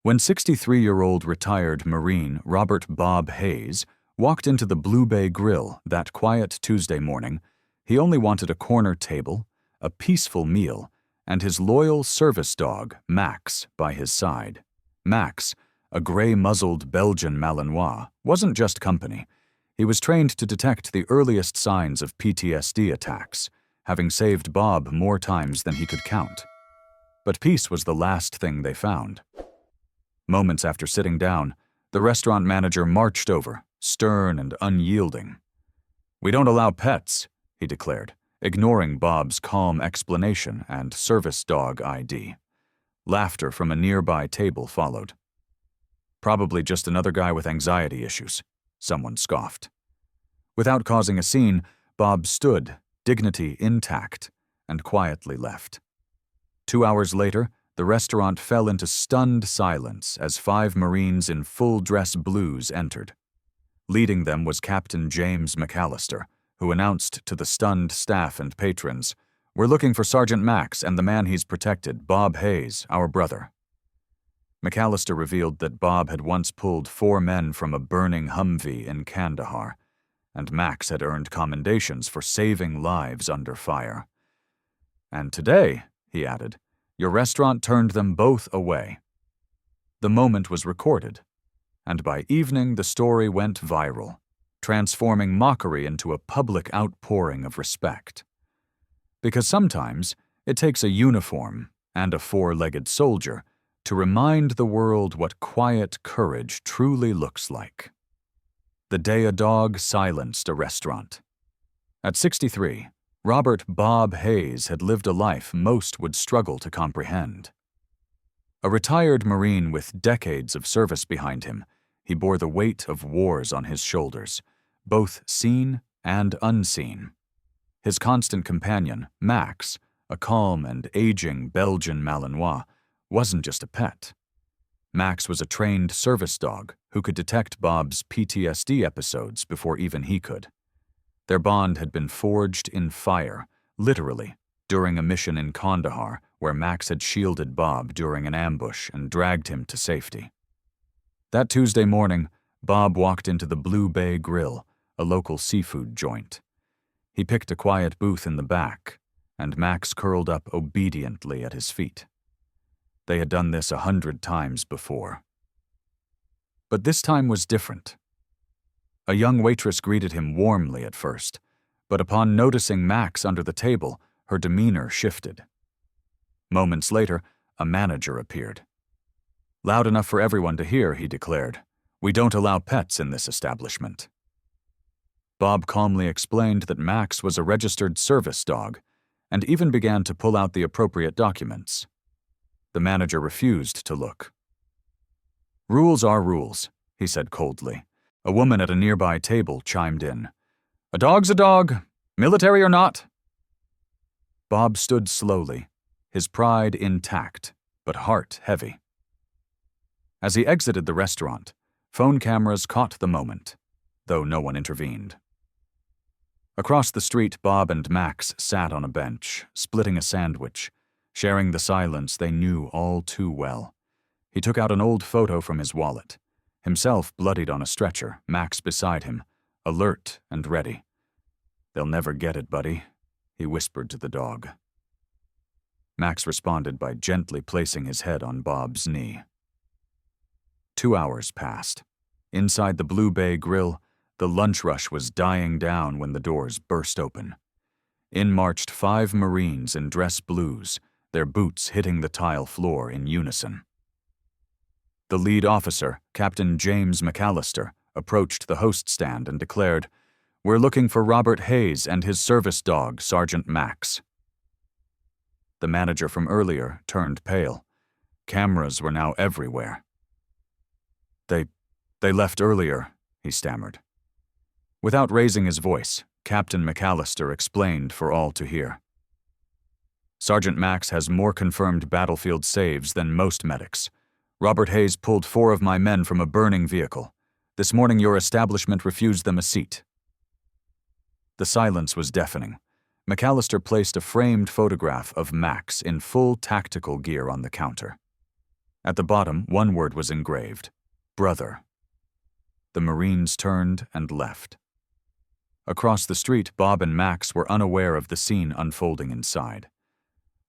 When 63-year-old retired Marine Robert Bob Hayes walked into the Blue Bay Grill that quiet Tuesday morning, he only wanted a corner table, a peaceful meal, and his loyal service dog, Max, by his side. Max, a gray-muzzled Belgian Malinois, wasn't just company. He was trained to detect the earliest signs of PTSD attacks, having saved Bob more times than he could count. But peace was the last thing they found. Moments after sitting down, the restaurant manager marched over, stern and unyielding. "We don't allow pets," he declared, ignoring Bob's calm explanation and service dog ID. Laughter from a nearby table followed. "Probably just another guy with anxiety issues," someone scoffed. Without causing a scene, Bob stood, dignity intact, and quietly left. 2 hours later, the restaurant fell into stunned silence as 5 Marines in full-dress blues entered. Leading them was Captain James McAllister, who announced to the stunned staff and patrons, "We're looking for Sergeant Max and the man he's protected, Bob Hayes, our brother." McAllister revealed that Bob had once pulled 4 men from a burning Humvee in Kandahar, and Max had earned commendations for saving lives under fire. "And today," he added, "your restaurant turned them both away." The moment was recorded, and by evening the story went viral, transforming mockery into a public outpouring of respect. Because sometimes it takes a uniform and a 4-legged soldier to remind the world what quiet courage truly looks like. The day a dog silenced a restaurant. At 63, Robert Bob Hayes had lived a life most would struggle to comprehend. A retired Marine with decades of service behind him, he bore the weight of wars on his shoulders, both seen and unseen. His constant companion, Max, a calm and aging Belgian Malinois, wasn't just a pet. Max was a trained service dog who could detect Bob's PTSD episodes before even he could. Their bond had been forged in fire, literally, during a mission in Kandahar where Max had shielded Bob during an ambush and dragged him to safety. That Tuesday morning, Bob walked into the Blue Bay Grill, a local seafood joint. He picked a quiet booth in the back, and Max curled up obediently at his feet. They had done this 100 times before. But this time was different. A young waitress greeted him warmly at first, but upon noticing Max under the table, her demeanor shifted. Moments later, a manager appeared. "Loud enough for everyone to hear," he declared. "We don't allow pets in this establishment." Bob calmly explained that Max was a registered service dog, and even began to pull out the appropriate documents. The manager refused to look. "Rules are rules," he said coldly. A woman at a nearby table chimed in. "A dog's a dog, military or not." Bob stood slowly, his pride intact, but heart heavy. As he exited the restaurant, phone cameras caught the moment, though no one intervened. Across the street, Bob and Max sat on a bench, splitting a sandwich, sharing the silence they knew all too well. He took out an old photo from his wallet, himself bloodied on a stretcher, Max beside him, alert and ready. "They'll never get it, buddy," he whispered to the dog. Max responded by gently placing his head on Bob's knee. 2 hours passed. Inside the Blue Bay Grill, the lunch rush was dying down when the doors burst open. In marched 5 Marines in dress blues, their boots hitting the tile floor in unison. The lead officer, Captain James McAllister, approached the host stand and declared, "We're looking for Robert Hayes and his service dog, Sergeant Max." The manager from earlier turned pale. Cameras were now everywhere. They left earlier," he stammered. Without raising his voice, Captain McAllister explained for all to hear. "Sergeant Max has more confirmed battlefield saves than most medics. Robert Hayes pulled 4 of my men from a burning vehicle. This morning your establishment refused them a seat." The silence was deafening. McAllister placed a framed photograph of Max in full tactical gear on the counter. At the bottom, one word was engraved: brother. The Marines turned and left. Across the street, Bob and Max were unaware of the scene unfolding inside.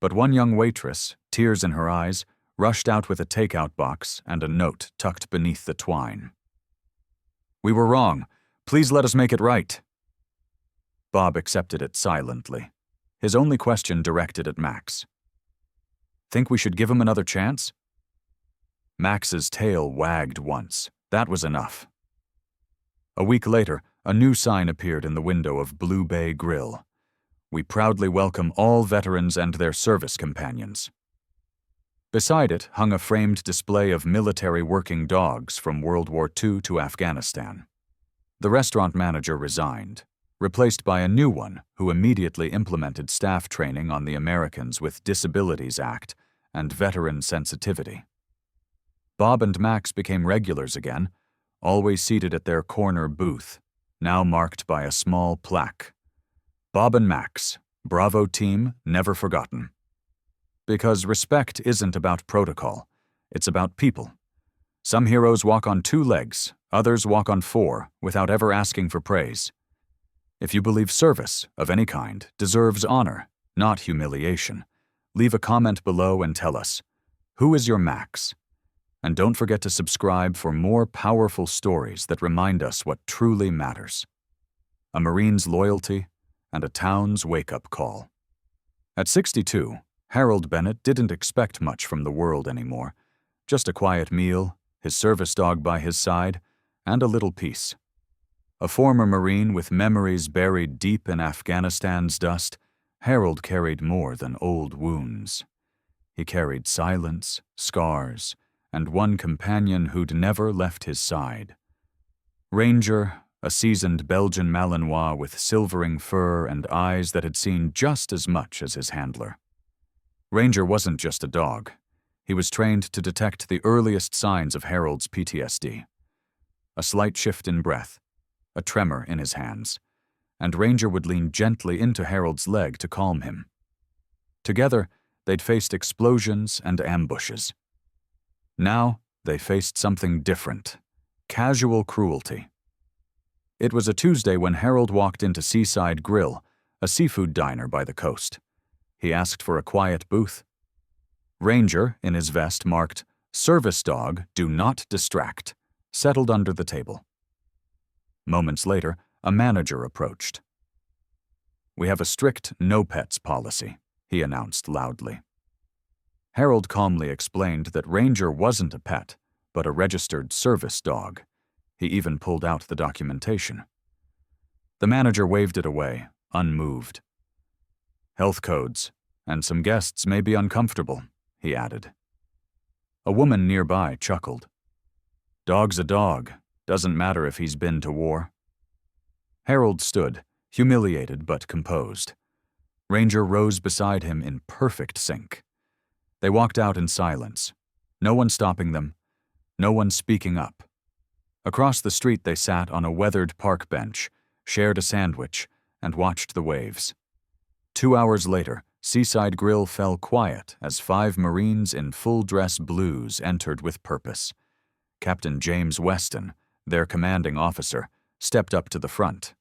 But one young waitress, tears in her eyes, rushed out with a takeout box and a note tucked beneath the twine. "We were wrong. Please let us make it right." Bob accepted it silently, his only question directed at Max. "Think we should give him another chance?" Max's tail wagged once. That was enough. A week later, a new sign appeared in the window of Blue Bay Grill. "We proudly welcome all veterans and their service companions." Beside it hung a framed display of military working dogs from World War II to Afghanistan. The restaurant manager resigned, replaced by a new one who immediately implemented staff training on the Americans with Disabilities Act and veteran sensitivity. Bob and Max became regulars again, always seated at their corner booth, now marked by a small plaque. "Bob and Max, Bravo Team, never forgotten." Because respect isn't about protocol, it's about people. Some heroes walk on 2 legs, others walk on 4, without ever asking for praise. If you believe service, of any kind, deserves honor, not humiliation, leave a comment below and tell us, who is your Max? And don't forget to subscribe for more powerful stories that remind us what truly matters. A Marine's loyalty and a town's wake-up call. At 62, Harold Bennett didn't expect much from the world anymore. Just a quiet meal, his service dog by his side, and a little peace. A former Marine with memories buried deep in Afghanistan's dust, Harold carried more than old wounds. He carried silence, scars, and one companion who'd never left his side. Ranger, a seasoned Belgian Malinois with silvering fur and eyes that had seen just as much as his handler. Ranger wasn't just a dog. He was trained to detect the earliest signs of Harold's PTSD. A slight shift in breath, a tremor in his hands, and Ranger would lean gently into Harold's leg to calm him. Together, they'd faced explosions and ambushes. Now, they faced something different: casual cruelty. It was a Tuesday when Harold walked into Seaside Grill, a seafood diner by the coast. He asked for a quiet booth. Ranger, in his vest marked, "Service Dog, Do Not Distract," settled under the table. Moments later, a manager approached. "We have a strict no-pets policy," he announced loudly. Harold calmly explained that Ranger wasn't a pet, but a registered service dog. He even pulled out the documentation. The manager waved it away, unmoved. "Health codes, and some guests may be uncomfortable," he added. A woman nearby chuckled. "Dog's a dog. Doesn't matter if he's been to war." Harold stood, humiliated but composed. Ranger rose beside him in perfect sync. They walked out in silence, no one stopping them, no one speaking up. Across the street they sat on a weathered park bench, shared a sandwich, and watched the waves. 2 hours later, Seaside Grill fell quiet as 5 Marines in full-dress blues entered with purpose. Captain James Weston, their commanding officer, stepped up to the front.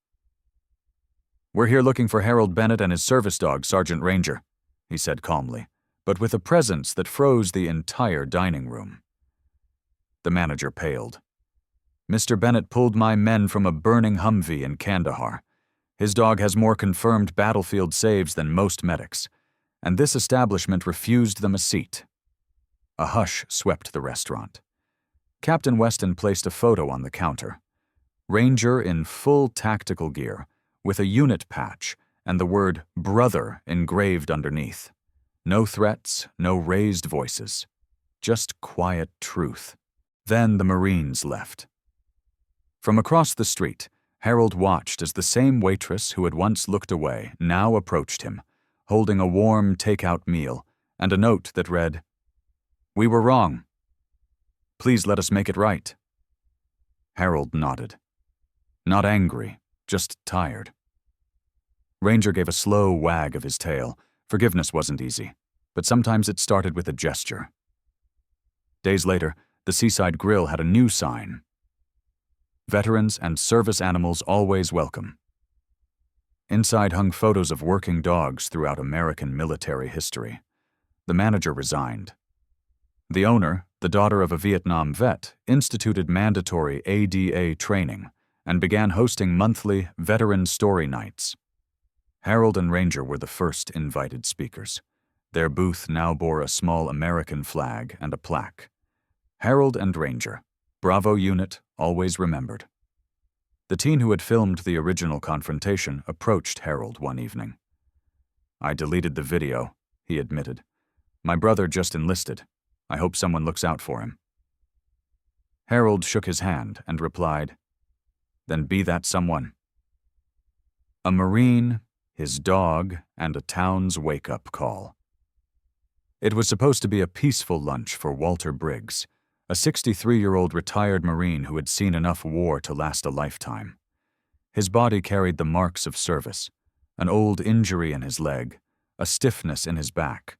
"We're here looking for Harold Bennett and his service dog, Sergeant Ranger," he said calmly, but with a presence that froze the entire dining room. The manager paled. "Mr. Bennett pulled my men from a burning Humvee in Kandahar. His dog has more confirmed battlefield saves than most medics, and this establishment refused them a seat." A hush swept the restaurant. Captain Weston placed a photo on the counter. Ranger in full tactical gear, with a unit patch and the word "brother" engraved underneath. No threats, no raised voices. Just quiet truth. Then the Marines left. From across the street, Harold watched as the same waitress who had once looked away now approached him, holding a warm takeout meal and a note that read, "We were wrong. Please let us make it right." Harold nodded. Not angry, just tired. Ranger gave a slow wag of his tail. Forgiveness wasn't easy, but sometimes it started with a gesture. Days later, the Seaside Grill had a new sign: Veterans and service animals always welcome. Inside hung photos of working dogs throughout American military history. The manager resigned. The owner, the daughter of a Vietnam vet, instituted mandatory ADA training and began hosting monthly veteran story nights. Harold and Ranger were the first invited speakers. Their booth now bore a small American flag and a plaque. Harold and Ranger, Bravo Unit, always remembered. The teen who had filmed the original confrontation approached Harold one evening. "I deleted the video," he admitted. "My brother just enlisted. I hope someone looks out for him." Harold shook his hand and replied, "Then be that someone." A Marine, his dog, and a town's wake-up call. It was supposed to be a peaceful lunch for Walter Briggs, a 63-year-old retired Marine who had seen enough war to last a lifetime. His body carried the marks of service, an old injury in his leg, a stiffness in his back.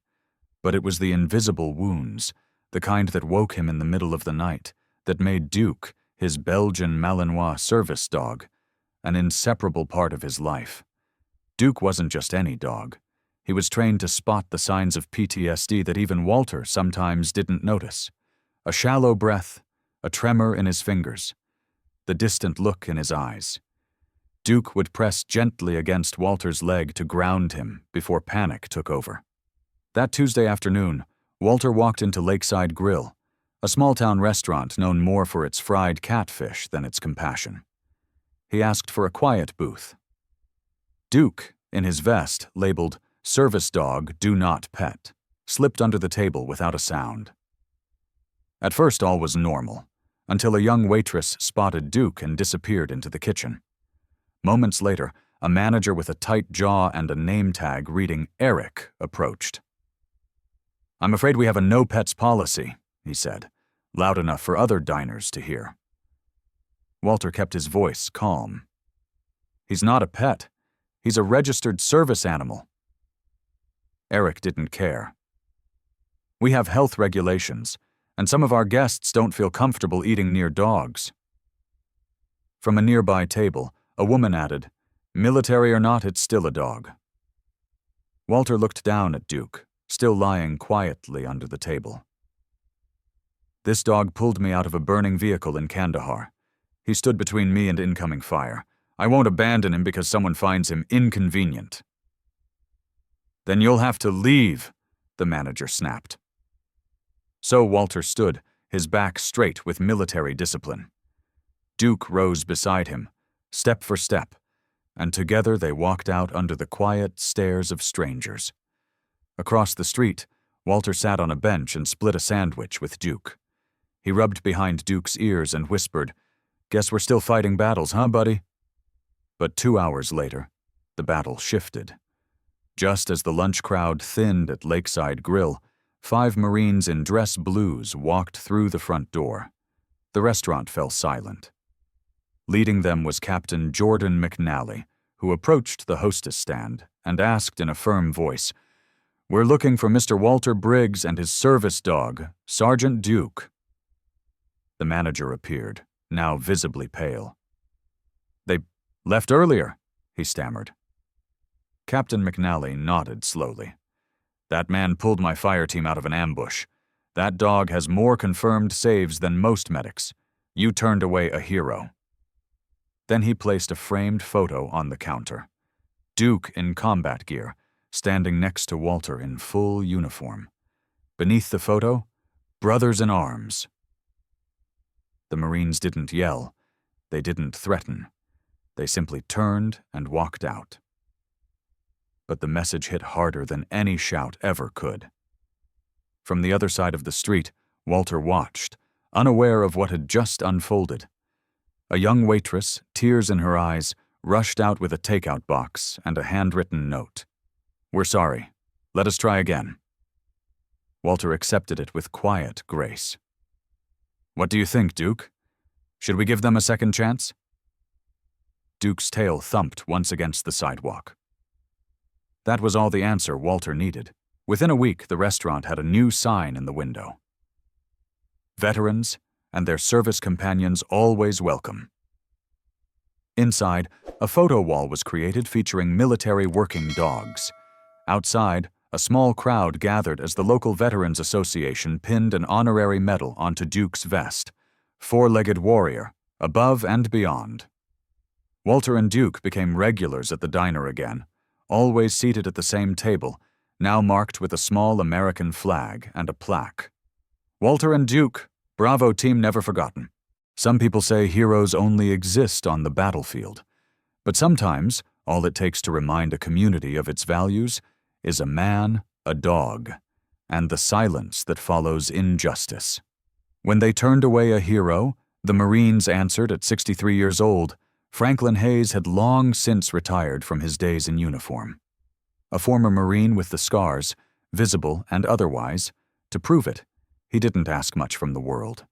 But it was the invisible wounds, the kind that woke him in the middle of the night, that made Duke, his Belgian Malinois service dog, an inseparable part of his life. Duke wasn't just any dog. He was trained to spot the signs of PTSD that even Walter sometimes didn't notice. A shallow breath, a tremor in his fingers, the distant look in his eyes. Duke would press gently against Walter's leg to ground him before panic took over. That Tuesday afternoon, Walter walked into Lakeside Grill, a small-town restaurant known more for its fried catfish than its compassion. He asked for a quiet booth. Duke, in his vest labeled "Service Dog, Do Not Pet," slipped under the table without a sound. At first all was normal, until a young waitress spotted Duke and disappeared into the kitchen. Moments later, a manager with a tight jaw and a name tag reading Eric approached. "I'm afraid we have a no pets policy," he said, loud enough for other diners to hear. Walter kept his voice calm. "He's not a pet. He's a registered service animal." Eric didn't care. "We have health regulations, and some of our guests don't feel comfortable eating near dogs." From a nearby table, a woman added, "Military or not, it's still a dog." Walter looked down at Duke, still lying quietly under the table. "This dog pulled me out of a burning vehicle in Kandahar. He stood between me and incoming fire. I won't abandon him because someone finds him inconvenient." "Then you'll have to leave," the manager snapped. So Walter stood, his back straight with military discipline. Duke rose beside him, step for step, and together they walked out under the quiet stares of strangers. Across the street, Walter sat on a bench and split a sandwich with Duke. He rubbed behind Duke's ears and whispered, "Guess we're still fighting battles, huh, buddy?" But 2 hours later, the battle shifted. Just as the lunch crowd thinned at Lakeside Grill, 5 Marines in dress blues walked through the front door. The restaurant fell silent. Leading them was Captain Jordan McNally, who approached the hostess stand and asked in a firm voice, "We're looking for Mr. Walter Briggs and his service dog, Sergeant Duke." The manager appeared, now visibly pale. "They left earlier," he stammered. Captain McNally nodded slowly. "That man pulled my fire team out of an ambush. That dog has more confirmed saves than most medics. You turned away a hero." Then he placed a framed photo on the counter. Duke in combat gear, standing next to Walter in full uniform. Beneath the photo, "Brothers in Arms." The Marines didn't yell. They didn't threaten. They simply turned and walked out. But the message hit harder than any shout ever could. From the other side of the street, Walter watched, unaware of what had just unfolded. A young waitress, tears in her eyes, rushed out with a takeout box and a handwritten note. "We're sorry. Let us try again." Walter accepted it with quiet grace. "What do you think, Duke? Should we give them a second chance?" Duke's tail thumped once against the sidewalk. That was all the answer Walter needed. Within a week, the restaurant had a new sign in the window. veterans, and their service companions always welcome. Inside, a photo wall was created featuring military working dogs. Outside, a small crowd gathered as the local Veterans Association pinned an honorary medal onto Duke's vest, "Four-legged warrior, above and beyond." Walter and Duke became regulars at the diner again, always seated at the same table, now marked with a small American flag and a plaque. "Walter and Duke, Bravo team never forgotten." Some people say heroes only exist on the battlefield, but sometimes all it takes to remind a community of its values is a man, a dog, and the silence that follows injustice. When they turned away a hero, the Marines answered at 63 years old. Franklin Hayes had long since retired from his days in uniform. A former Marine with the scars, visible and otherwise, to prove it, he didn't ask much from the world.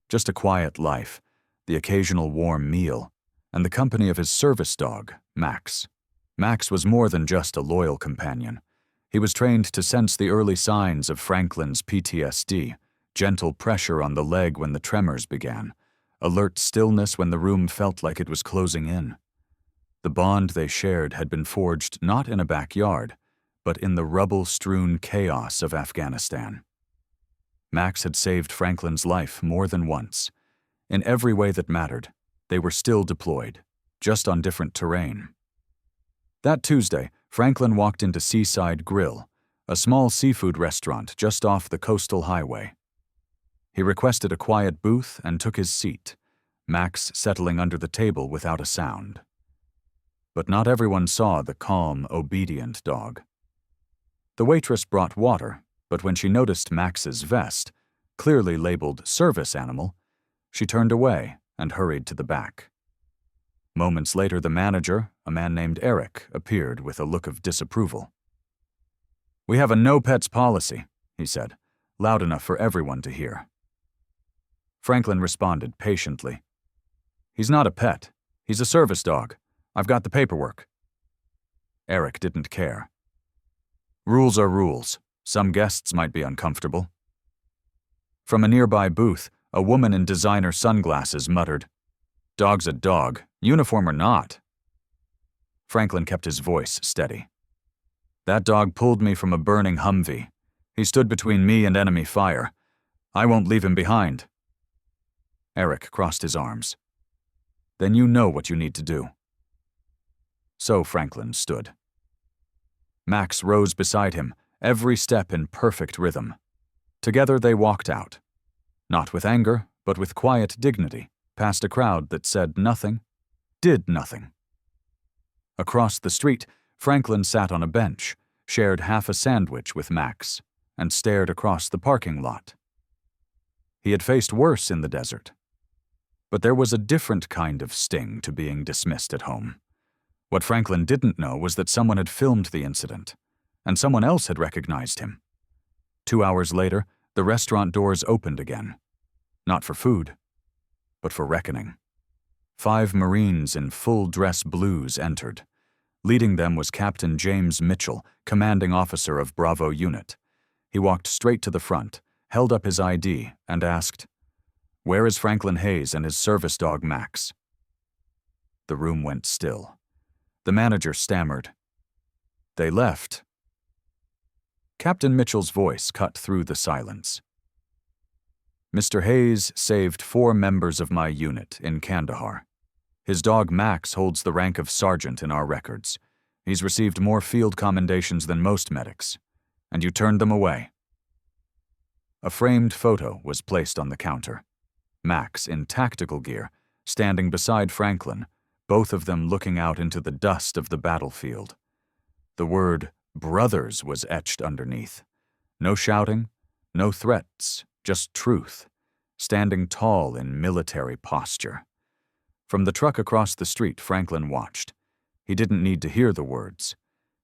Just a quiet life, the occasional warm meal, and the company of his service dog, Max. Max was more than just a loyal companion. He was trained to sense the early signs of Franklin's PTSD, gentle pressure on the leg when the tremors began, alert stillness when the room felt like it was closing in. The bond they shared had been forged not in a backyard, but in the rubble-strewn chaos of Afghanistan. Max had saved Franklin's life more than once. In every way that mattered, they were still deployed, just on different terrain. That Tuesday, Franklin walked into Seaside Grill, a small seafood restaurant just off the coastal highway. He requested a quiet booth and took his seat, Max settling under the table without a sound. But not everyone saw the calm, obedient dog. The waitress brought water, but when she noticed Max's vest, clearly labeled service animal, she turned away and hurried to the back. Moments later, the manager, a man named Eric, appeared with a look of disapproval. "We have a no-pets policy," he said, loud enough for everyone to hear. Franklin responded patiently. "He's not a pet. He's a service dog. I've got the paperwork." Eric didn't care. "Rules are rules. Some guests might be uncomfortable." From a nearby booth, a woman in designer sunglasses muttered, "Dog's a dog, uniform or not." Franklin kept his voice steady. "That dog pulled me from a burning Humvee. He stood between me and enemy fire. I won't leave him behind." Eric crossed his arms. "Then you know what you need to do." So Franklin stood. Max rose beside him, every step in perfect rhythm. Together they walked out. Not with anger, but with quiet dignity, past a crowd that said nothing, did nothing. Across the street, Franklin sat on a bench, shared half a sandwich with Max, and stared across the parking lot. He had faced worse in the desert. But there was a different kind of sting to being dismissed at home. What Franklin didn't know was that someone had filmed the incident, and someone else had recognized him. 2 hours later, the restaurant doors opened again. Not for food, but for reckoning. 5 Marines in full-dress blues entered. Leading them was Captain James Mitchell, commanding officer of Bravo Unit. He walked straight to the front, held up his ID, and asked, "Where is Franklin Hayes and his service dog Max?" The room went still. The manager stammered, "They left." Captain Mitchell's voice cut through the silence. "Mr. Hayes saved 4 members of my unit in Kandahar. His dog Max holds the rank of sergeant in our records. He's received more field commendations than most medics. And you turned them away." A framed photo was placed on the counter. Max, in tactical gear, standing beside Franklin, both of them looking out into the dust of the battlefield. The word "brothers" was etched underneath. No shouting, no threats, just truth, standing tall in military posture. From the truck across the street, Franklin watched. He didn't need to hear the words.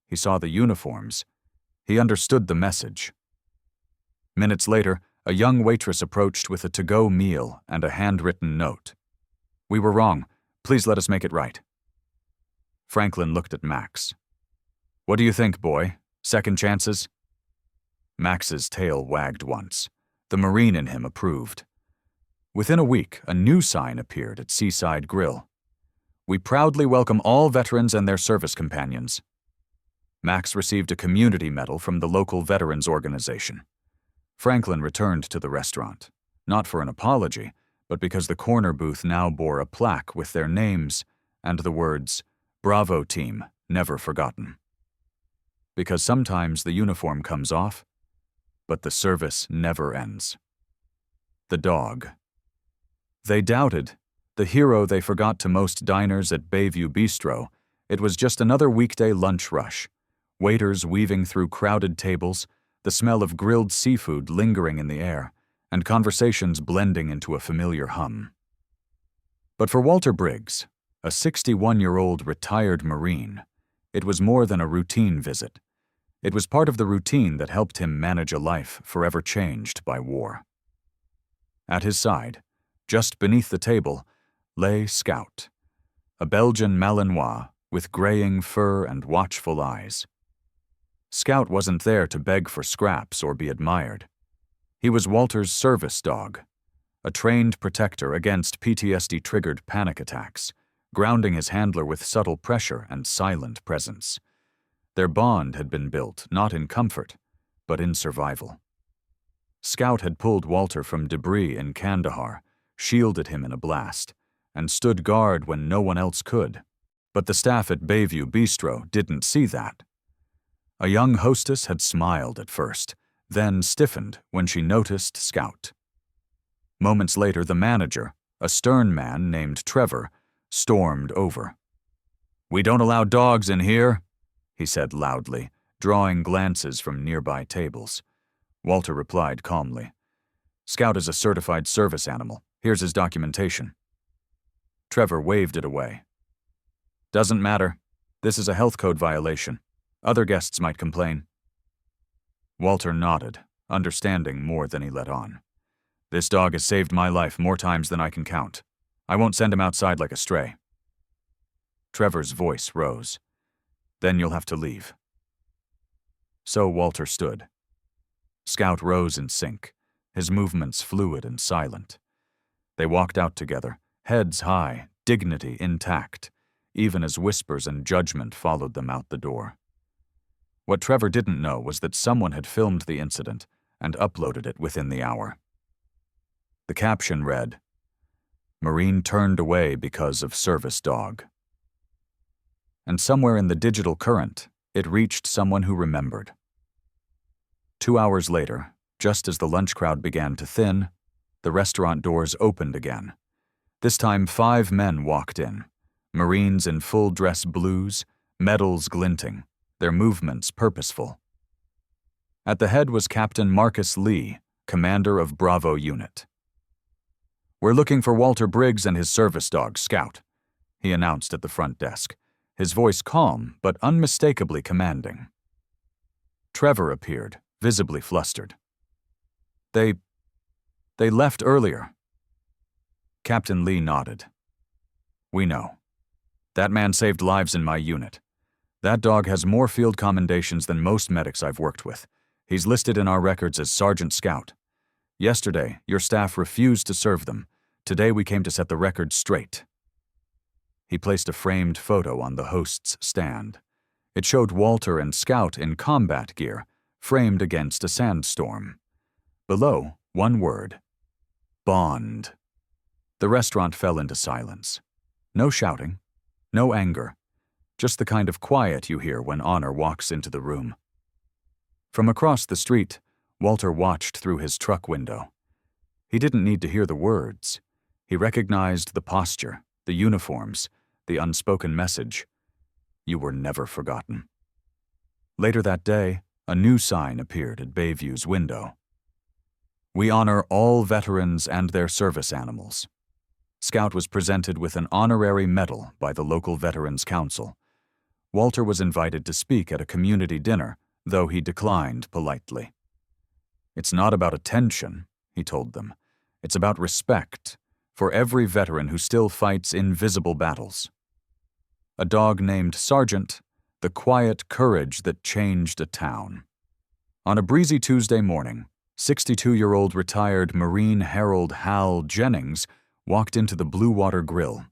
He saw the uniforms. He understood the message. Minutes later, a young waitress approached with a to-go meal and a handwritten note. "We were wrong. Please let us make it right." Franklin looked at Max. "What do you think, boy? Second chances?" Max's tail wagged once. The Marine in him approved. Within a week, a new sign appeared at Seaside Grill. "We proudly welcome all veterans and their service companions." Max received a community medal from the local veterans organization. Franklin returned to the restaurant, not for an apology, but because the corner booth now bore a plaque with their names and the words, "Bravo Team, never forgotten." Because sometimes the uniform comes off, but the service never ends. The dog. They doubted, the hero they forgot to most diners at Bayview Bistro. It was just another weekday lunch rush. Waiters weaving through crowded tables, the smell of grilled seafood lingering in the air, and conversations blending into a familiar hum. But for Walter Briggs, a 61-year-old retired Marine, it was more than a routine visit. It was part of the routine that helped him manage a life forever changed by war. At his side, just beneath the table, lay Scout, a Belgian Malinois with graying fur and watchful eyes. Scout wasn't there to beg for scraps or be admired. He was Walter's service dog, a trained protector against PTSD-triggered panic attacks, grounding his handler with subtle pressure and silent presence. Their bond had been built not in comfort, but in survival. Scout had pulled Walter from debris in Kandahar, shielded him in a blast, and stood guard when no one else could. But the staff at Bayview Bistro didn't see that. A young hostess had smiled at first, then stiffened when she noticed Scout. Moments later, the manager, a stern man named Trevor, stormed over. "We don't allow dogs in here," he said loudly, drawing glances from nearby tables. Walter replied calmly, "Scout is a certified service animal. Here's his documentation." Trevor waved it away. "Doesn't matter. This is a health code violation. Other guests might complain." Walter nodded, understanding more than he let on. "This dog has saved my life more times than I can count. I won't send him outside like a stray." Trevor's voice rose. "Then you'll have to leave." So Walter stood. Scout rose in sync, his movements fluid and silent. They walked out together, heads high, dignity intact, even as whispers and judgment followed them out the door. What Trevor didn't know was that someone had filmed the incident and uploaded it within the hour. The caption read, "Marine turned away because of service dog." And somewhere in the digital current, it reached someone who remembered. 2 hours later, just as the lunch crowd began to thin, the restaurant doors opened again. This time 5 men walked in, Marines in full dress blues, medals glinting, their movements purposeful. At the head was Captain Marcus Lee, commander of Bravo Unit. "We're looking for Walter Briggs and his service dog, Scout," he announced at the front desk, his voice calm but unmistakably commanding. Trevor appeared, visibly flustered. They left earlier." Captain Lee nodded. "We know. That man saved lives in my unit. That dog has more field commendations than most medics I've worked with. He's listed in our records as Sergeant Scout. Yesterday, your staff refused to serve them. Today we came to set the record straight." He placed a framed photo on the host's stand. It showed Walter and Scout in combat gear, framed against a sandstorm. Below, one word: Bond. The restaurant fell into silence. No shouting, no anger, just the kind of quiet you hear when honor walks into the room. From across the street, Walter watched through his truck window. He didn't need to hear the words. He recognized the posture, the uniforms, the unspoken message. You were never forgotten. Later that day, a new sign appeared at Bayview's window. We honor all veterans and their service animals. Scout was presented with an honorary medal by the local Veterans Council. Walter was invited to speak at a community dinner, though he declined politely. It's not about attention, he told them. It's about respect for every veteran who still fights invisible battles. A dog named Sergeant, the quiet courage that changed a town. On a breezy Tuesday morning, 62-year-old retired Marine Herald Hal Jennings walked into the Blue Water Grill,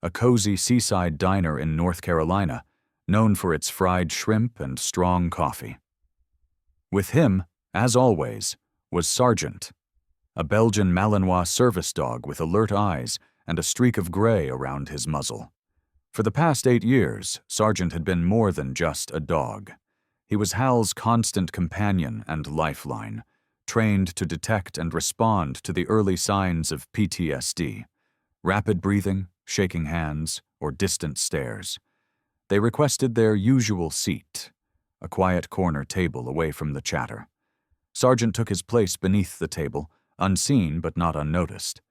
a cozy seaside diner in North Carolina, known for its fried shrimp and strong coffee. With him, as always, was Sergeant, a Belgian Malinois service dog with alert eyes and a streak of gray around his muzzle. For the past 8 years, Sergeant had been more than just a dog. He was Hal's constant companion and lifeline, trained to detect and respond to the early signs of PTSD, rapid breathing, shaking hands, or distant stares. They requested their usual seat, a quiet corner table away from the chatter. Sergeant took his place beneath the table, unseen but not unnoticed.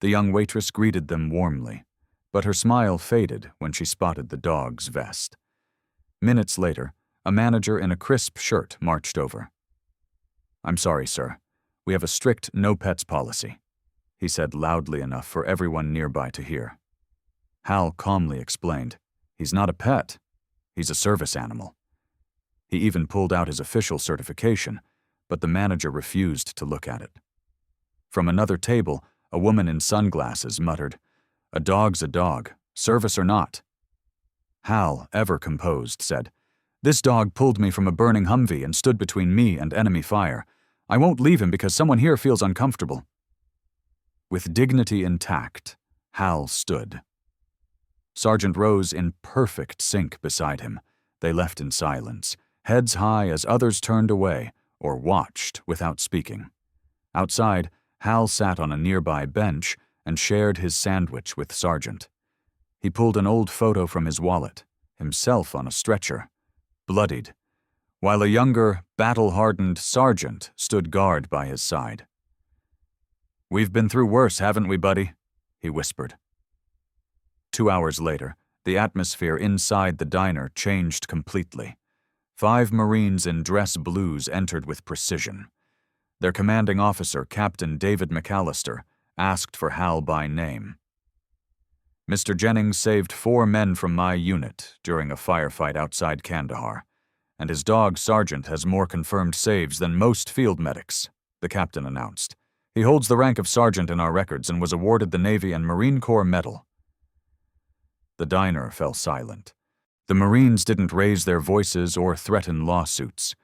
The young waitress greeted them warmly, but her smile faded when she spotted the dog's vest. Minutes later, a manager in a crisp shirt marched over. "I'm sorry, sir. We have a strict no-pets policy," he said loudly enough for everyone nearby to hear. Hal calmly explained, "He's not a pet. He's a service animal." He even pulled out his official certification, but the manager refused to look at it. From another table, a woman in sunglasses muttered, "A dog's a dog, service or not." Hal, ever composed, said, "This dog pulled me from a burning Humvee and stood between me and enemy fire. I won't leave him because someone here feels uncomfortable." With dignity intact, Hal stood. Sergeant rose in perfect sync beside him. They left in silence, heads high as others turned away or watched without speaking. Outside, Hal sat on a nearby bench and shared his sandwich with Sergeant. He pulled an old photo from his wallet, himself on a stretcher, bloodied, while a younger, battle-hardened Sergeant stood guard by his side. "We've been through worse, haven't we, buddy?" he whispered. 2 hours later, the atmosphere inside the diner changed completely. 5 Marines in dress blues entered with precision. Their commanding officer, Captain David McAllister, asked for Hal by name. "Mr. Jennings saved 4 men from my unit during a firefight outside Kandahar, and his dog, Sergeant, has more confirmed saves than most field medics," the captain announced. "He holds the rank of sergeant in our records and was awarded the Navy and Marine Corps Medal." The diner fell silent. The Marines didn't raise their voices or threaten lawsuits.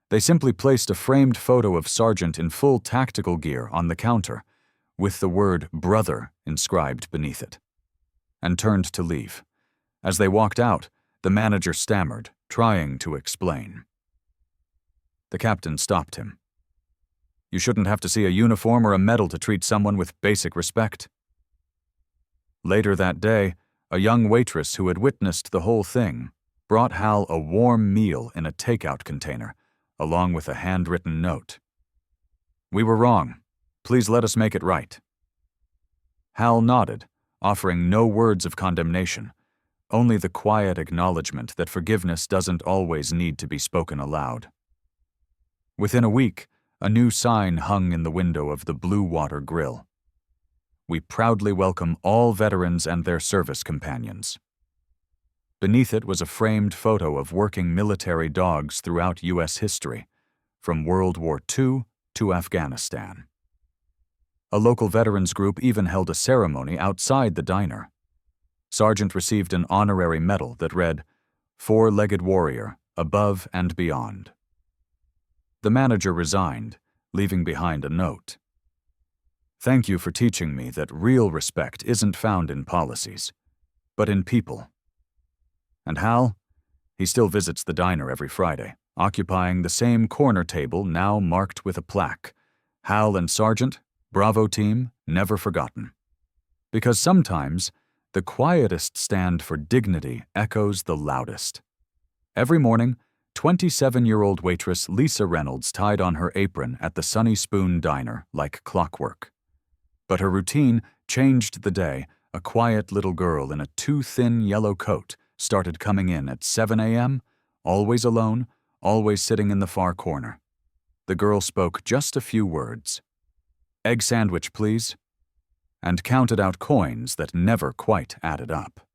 They simply placed a framed photo of Sergeant in full tactical gear on the counter, with the word "brother" inscribed beneath it, and turned to leave. As they walked out, the manager stammered, trying to explain. The captain stopped him. "You shouldn't have to see a uniform or a medal to treat someone with basic respect." Later that day, a young waitress who had witnessed the whole thing brought Hal a warm meal in a takeout container, along with a handwritten note. "We were wrong. Please let us make it right." Hal nodded, offering no words of condemnation, only the quiet acknowledgement that forgiveness doesn't always need to be spoken aloud. Within a week, a new sign hung in the window of the Blue Water Grill. "We proudly welcome all veterans and their service companions." Beneath it was a framed photo of working military dogs throughout U.S. history, from World War II to Afghanistan. A local veterans group even held a ceremony outside the diner. Sergeant received an honorary medal that read, "Four-legged warrior, above and beyond." The manager resigned, leaving behind a note. "Thank you for teaching me that real respect isn't found in policies, but in people." And Hal? He still visits the diner every Friday, occupying the same corner table now marked with a plaque. "Hal and Sergeant, Bravo team, never forgotten." Because sometimes, the quietest stand for dignity echoes the loudest. Every morning, 27-year-old waitress Lisa Reynolds tied on her apron at the Sunny Spoon Diner like clockwork. But her routine changed the day a quiet little girl in a too-thin yellow coat started coming in at 7 a.m., always alone, always sitting in the far corner. The girl spoke just a few words. "Egg sandwich, please," and counted out coins that never quite added up.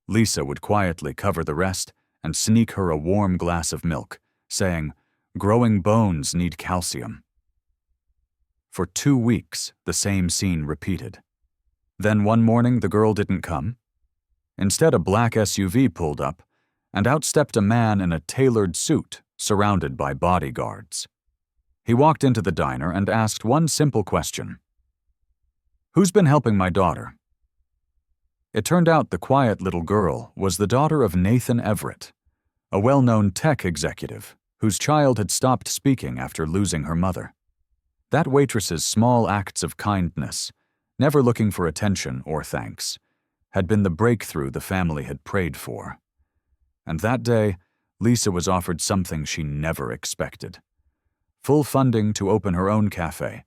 Lisa would quietly cover the rest and sneak her a warm glass of milk, saying, Growing bones need calcium. For 2 weeks, the same scene repeated. Then one morning, the girl didn't come. Instead, a black SUV pulled up, and out stepped a man in a tailored suit, surrounded by bodyguards. He walked into the diner and asked one simple question. "Who's been helping my daughter?" It turned out the quiet little girl was the daughter of Nathan Everett, a well-known tech executive whose child had stopped speaking after losing her mother. That waitress's small acts of kindness, never looking for attention or thanks, had been the breakthrough the family had prayed for. And that day, Lisa was offered something she never expected: full funding to open her own cafe,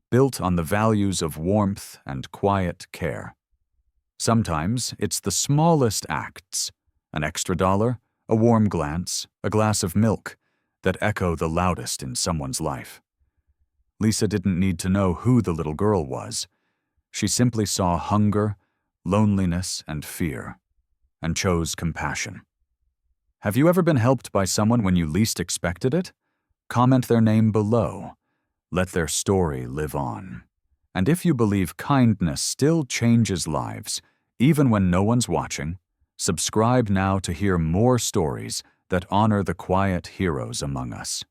built on the values of warmth and quiet care. Sometimes it's the smallest acts, an extra $1, a warm glance, a glass of milk, that echo the loudest in someone's life. Lisa didn't need to know who the little girl was. She simply saw hunger, loneliness, and fear, and chose compassion. Have you ever been helped by someone when you least expected it? Comment their name below. Let their story live on. And if you believe kindness still changes lives, even when no one's watching, subscribe now to hear more stories that honor the quiet heroes among us.